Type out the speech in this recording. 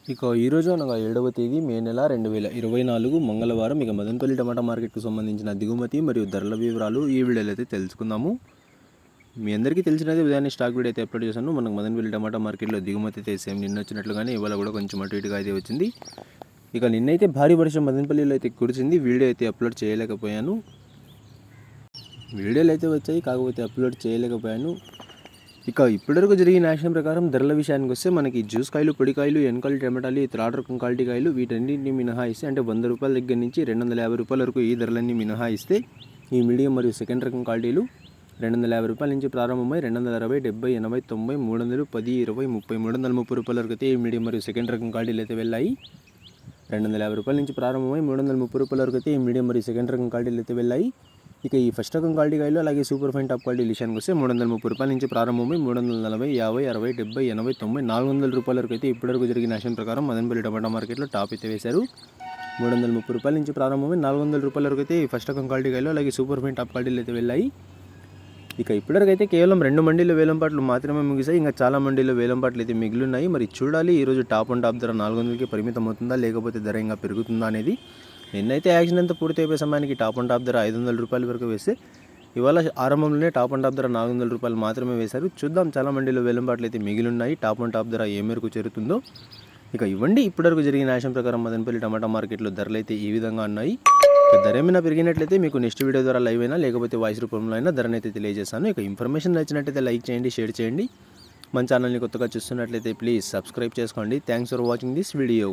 ఇక ఈరోజు అనగా 7వ తేదీ మే నెల 2024 మంగళవారం. ఇక మదనపల్లి టమాటా మార్కెట్కు సంబంధించిన దిగుమతి మరియు ధరల వివరాలు ఈ వీడియోలో అయితే తెలుసుకుందాము. మీ అందరికీ తెలిసినది ఉదయాన్నే స్టాక్ వీడియో అయితే అప్లోడ్ చేశాను. మనకు మదనపల్లి టమాటా మార్కెట్లో దిగుమతి అయితే సేమ్ నిన్న వచ్చినట్లుగానే ఇవాళ కూడా కొంచెం అటు ఇటుగా అయితే వచ్చింది. ఇక నిన్నైతే భారీ వర్షం మదనపల్లిలో అయితే కురిసింది. వీడియో అయితే అప్లోడ్ చేయలేకపోయాను. వీడియోలు అయితే వచ్చాయి, కాకపోతే అప్లోడ్ చేయలేకపోయాను. ఇక ఇప్పటివరకు జరిగిన యాక్షన్ ప్రకారం ధరల విషయానికి వస్తే మనకి జ్యూస్ కాయలు, పొడికాయలు, ఎన్కాయలు, టమాటాలు, థర్డ్ రకం క్వాలిటీ కాయలు వీటన్నింటినీ మినహాయిస్తే అంటే 100 రూపాయల దగ్గర నుంచి 250 రూపాయల వరకు ఈ ధరలన్నీ మినహాయిస్తే ఈ మీడియం మరియు సెకండ్ రకం క్వాలిటీలు 250 రూపాయల నుంచి ప్రారంభమై 260, 70, 80, 90, 300, 10, 20, 30, 330 రూపాయల వరకు అయితే ఈ మీడియం మరియు సెకండ్ రకం క్వాలిటీలు అయితే వెళ్ళాయి. 250 రూపాయల నుంచి ప్రారంభమై 330 రూపాయల వరకు అయితే ఈ మీడియం మరియు సెకండ్ రకం క్వాలిటీలు అయితే వెళ్ళాయి. ఇక ఈ ఫస్ట్ రకం క్వాలిటీ కాయలు అలాగే సూపర్ ఫైన్ టాప్ క్వాలిటీ విషయానికి వస్తే 330 రూపాయల నుంచి ప్రారంభమై 340, 50, 60, 70, 80, 90, 400 రూపాయల వరకు అయితే ఇప్పటివరకు జరిగిన యాక్షన్ ప్రకారం మదనపల్లి టమాటా మార్కెట్లో టాప్ అయితే వేశారు. 330 రూపాయల నుంచి ప్రారంభమై 400 రూపాయల వరకు అయితే ఈ ఫస్ట్ రకం క్వాలిటీ కాయలు అలాగే సూపర్ ఫైన్ టాప్ క్వాలిటీలు అయితే వెళ్ళాయి. ఇక ఇప్పటివరకు అయితే కేవలం 2 మండీల వేలంపాట్లు మాత్రమే ముగిసాయి. ఇంకా చాలా మండీలో వేలంపాట్లు అయితే మిగిలిన్నాయి. మరి చూడాలి ఈరోజు టాప్ అండ్ టాప్ ధర 400కి పరిమితం అవుతుందా లేకపోతే ధర ఇంకా పెరుగుతుందా అనేది. నిన్నైతే యాక్షన్ అంతా పూర్తి అయిపోయే సమయానికి టాప్ అండ్ టాప్ ధర 500 రూపాయల వరకు వేస్తే ఇవాళ ఆరంభంలోనే టాప్ అండ్ టాప్ ధర 400 రూపాయలు మాత్రమే వేశారు. చూద్దాం, చాలా మండీలో వేలంపాట్లు అయితే మిగిలిన్నాయి. టాప్ అండ్ టాప్ ధర ఏ మేరకు చేరుతుందో. ఇక ఇవ్వండి ఇప్పటివరకు జరిగిన యాక్షన్ ప్రకారం మదనపల్లి టమాటా మార్కెట్లో ధరలు అయితే ఈ విధంగా ఉన్నాయి. ధర ఏమైనా పెరిగినట్లయితే మీకు నెక్స్ట్ వీడియో ద్వారా లైవ్ అయినా లేకపోతే వాయిస్ రూపంలో అయినా ధరను అయితే తెలియజేస్తాను. ఇక ఇన్ఫర్మేషన్ నచ్చినట్లయితే లైక్ చేయండి, షేర్ చేయండి. మన ఛానల్ని కొత్తగా చూస్తున్నట్లయితే ప్లీజ్ సబ్స్క్రైబ్ చేసుకోండి. Thanks for watching this video.